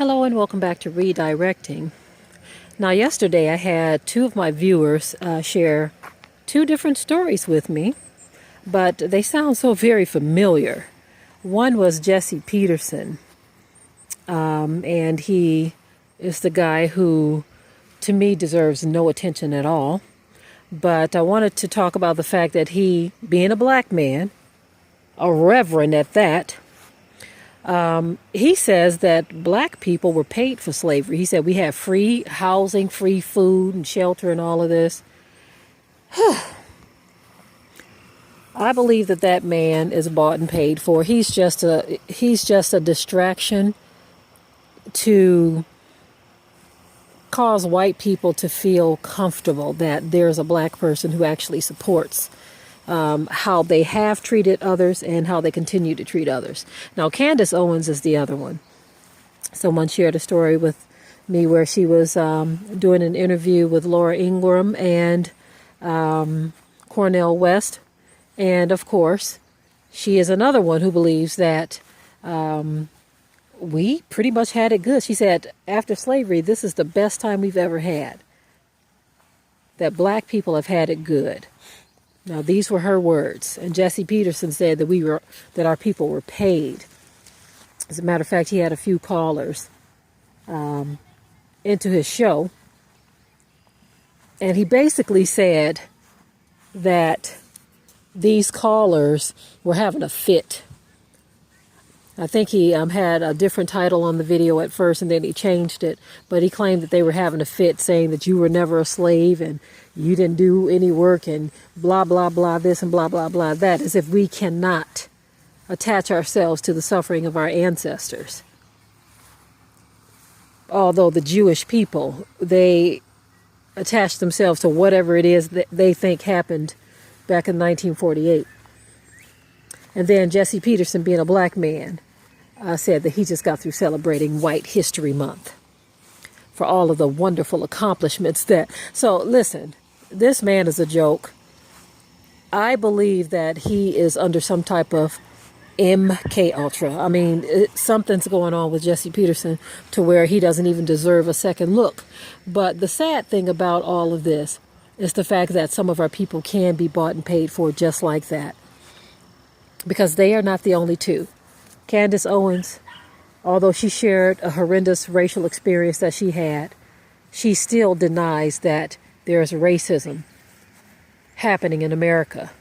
Hello and welcome back to Redirecting. Now yesterday I had two of my viewers share two different stories with me, but they sound so very familiar. One was Jesse Peterson, and he is the guy who to me deserves no attention at all. But I wanted to talk about the fact that he, being a black man, a reverend at that, he says that black people were paid for slavery. He said we have free housing, free food and shelter and all of this. I believe that that man is bought and paid for. He's just a distraction to cause white people to feel comfortable that there's a black person who actually supports how they have treated others and how they continue to treat others. Now, Candace Owens is the other one. Someone shared a story with me where she was doing an interview with Laura Ingraham and Cornel West. And, of course, she is another one who believes that we pretty much had it good. She said, after slavery, this is the best time we've ever had. That black people have had it good. Now, these were her words, and Jesse Peterson said that our people were paid. As a matter of fact, he had a few callers into his show, and he basically said that these callers were having a fit. I think he had a different title on the video at first, and then he changed it. But he claimed that they were having a fit, saying that you were never a slave and you didn't do any work and blah, blah, blah, this and blah, blah, blah, that, as if we cannot attach ourselves to the suffering of our ancestors. Although the Jewish people, they attach themselves to whatever it is that they think happened back in 1948. And then Jesse Peterson, being a black man, said that he just got through celebrating White History Month for all of the wonderful accomplishments that... So, listen, this man is a joke. I believe that he is under some type of MK Ultra. I mean, something's going on with Jesse Peterson to where he doesn't even deserve a second look. But the sad thing about all of this is the fact that some of our people can be bought and paid for just like that. Because they are not the only two. Candace Owens, although she shared a horrendous racial experience that she had, she still denies that there's racism happening in America.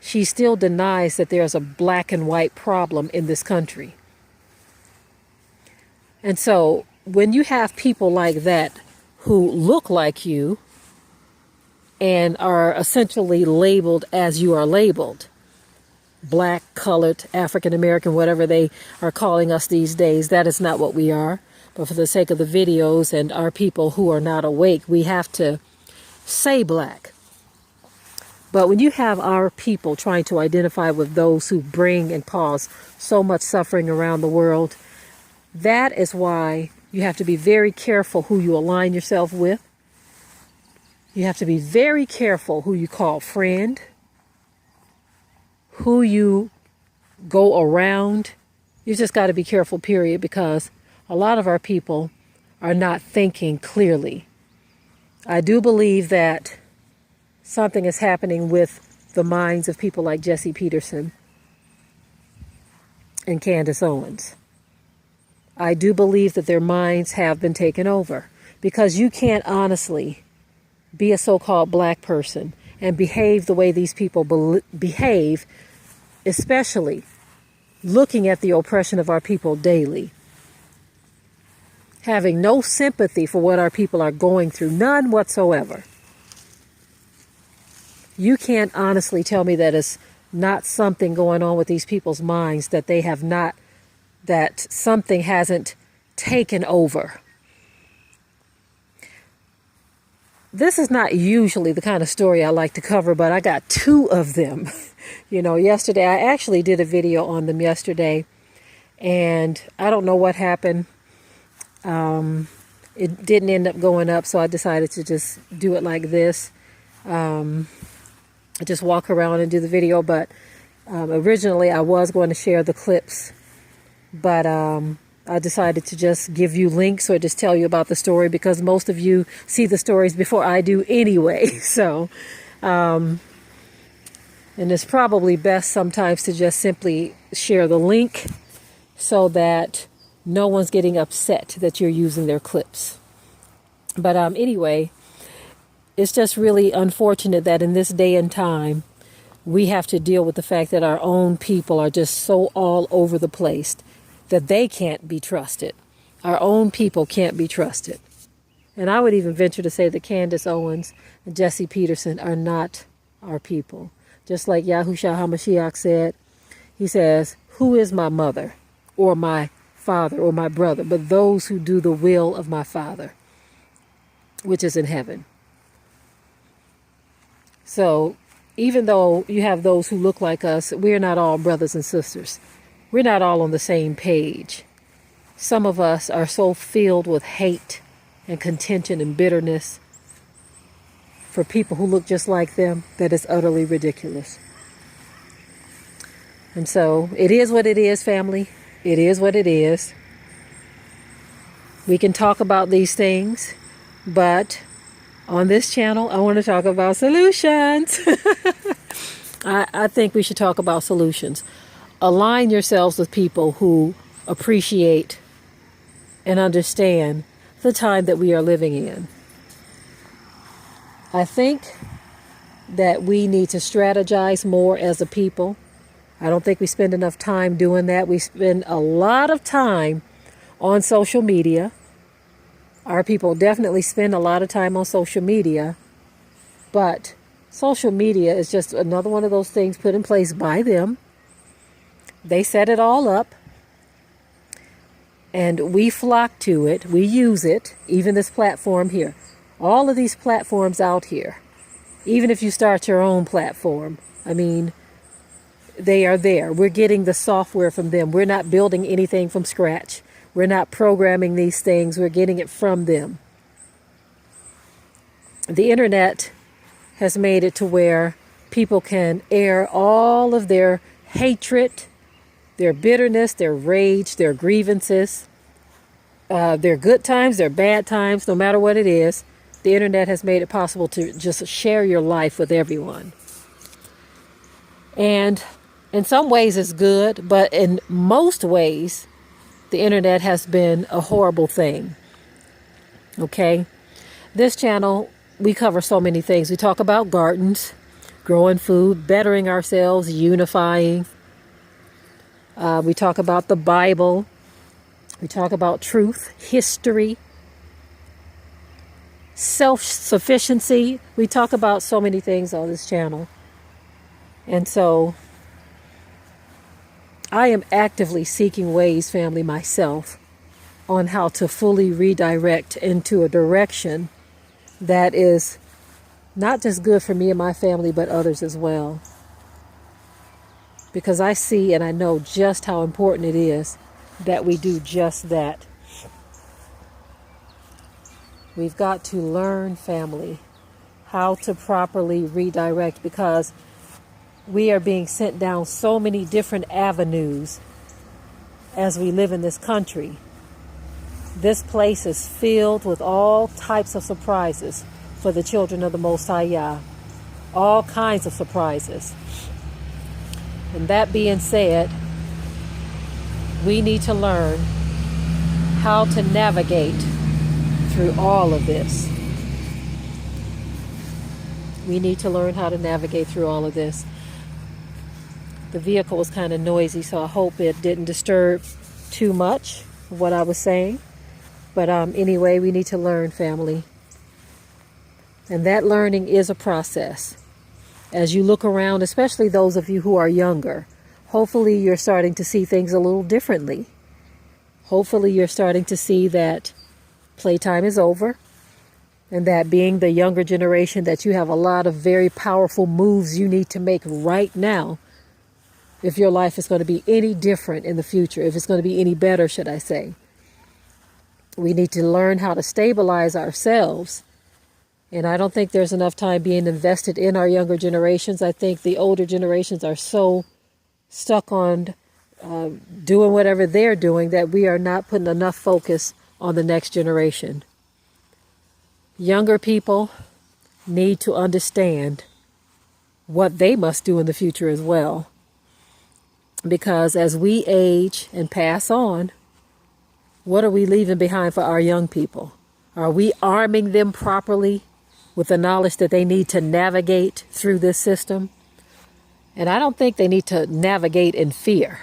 She still denies that there's a black and white problem in this country. And so when you have people like that who look like you and are essentially labeled as you are labeled, black, colored, African American, whatever they are calling us these days, that is not what we are. But for the sake of the videos and our people who are not awake, we have to say black. But when you have our people trying to identify with those who bring and cause so much suffering around the world, that is why you have to be very careful who you align yourself with. You have to be very careful who you call friend, who you go around. You just got to be careful, period, because a lot of our people are not thinking clearly. I do believe that something is happening with the minds of people like Jesse Peterson and Candace Owens. I do believe that their minds have been taken over, because you can't honestly be a so-called black person and behave the way these people behave, especially looking at the oppression of our people daily, having no sympathy for what our people are going through, none whatsoever. You can't honestly tell me that it's not something going on with these people's minds, that they have not, that something hasn't taken over. This is not usually the kind of story I like to cover, but I got two of them. You know, yesterday, I actually did a video on them yesterday, and I don't know what happened. It didn't end up going up, so I decided to just do it like this. Just walk around and do the video, but originally I was going to share the clips, but I decided to just give you links or just tell you about the story because most of you see the stories before I do anyway. So, and it's probably best sometimes to just simply share the link so that no one's getting upset that you're using their clips. But anyway, it's just really unfortunate that in this day and time, we have to deal with the fact that our own people are just so all over the place that they can't be trusted. Our own people can't be trusted. And I would even venture to say that Candace Owens and Jesse Peterson are not our people. Just like Yahushua HaMashiach said, he says, who is my mother or my father or my brother, but those who do the will of my Father, which is in heaven. So even though you have those who look like us, we're not all brothers and sisters. We're not all on the same page. Some of us are so filled with hate and contention and bitterness for people who look just like them that it's utterly ridiculous. And so it is what it is, family. It is what it is. We can talk about these things, but on this channel, I want to talk about solutions. I think we should talk about solutions. Align yourselves with people who appreciate and understand the time that we are living in. I think that we need to strategize more as a people. I don't think we spend enough time doing that. We spend a lot of time on social media. Our people definitely spend a lot of time on social media, but social media is just another one of those things put in place by them. They set it all up, and we flock to it. We use it, even this platform here. All of these platforms out here, even if you start your own platform, I mean, they are there. We're getting the software from them. We're not building anything from scratch. We're not programming these things. We're getting it from them. The internet has made it to where people can air all of their hatred, their bitterness, their rage, their grievances, their good times, their bad times, no matter what it is. The internet has made it possible to just share your life with everyone. And in some ways it's good, but in most ways, the internet has been a horrible thing. Okay? This channel, we cover so many things. We talk about gardens, growing food, bettering ourselves, unifying. We talk about the Bible. We talk about truth, history, self-sufficiency. We talk about so many things on this channel. And so I am actively seeking ways, family, myself, on how to fully redirect into a direction that is not just good for me and my family, but others as well. Because I see and I know just how important it is that we do just that. We've got to learn, family, how to properly redirect, because we are being sent down so many different avenues as we live in this country. This place is filled with all types of surprises for the children of the Most High Yah. All kinds of surprises. And that being said, we need to learn how to navigate through all of this. We need to learn how to navigate through all of this. The vehicle was kind of noisy, so I hope it didn't disturb too much of what I was saying. But anyway, we need to learn, family. And that learning is a process. As you look around, especially those of you who are younger, hopefully you're starting to see things a little differently. Hopefully you're starting to see that playtime is over, and that being the younger generation, that you have a lot of very powerful moves you need to make right now if your life is going to be any different in the future, if it's going to be any better, should I say. We need to learn how to stabilize ourselves. And I don't think there's enough time being invested in our younger generations. I think the older generations are so stuck on doing whatever they're doing, that we are not putting enough focus on the next generation. Younger people need to understand what they must do in the future as well. Because as we age and pass on, what are we leaving behind for our young people? Are we arming them properly with the knowledge that they need to navigate through this system? And I don't think they need to navigate in fear.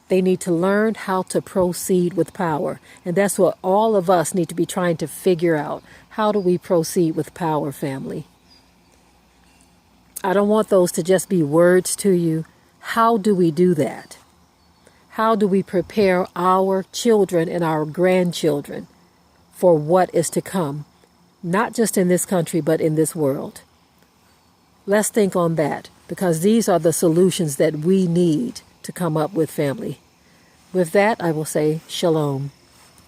They need to learn how to proceed with power. And that's what all of us need to be trying to figure out. How do we proceed with power, family? I don't want those to just be words to you. How do we do that? How do we prepare our children and our grandchildren for what is to come? Not just in this country, but in this world. Let's think on that, because these are the solutions that we need to come up with, family. With that, I will say shalom.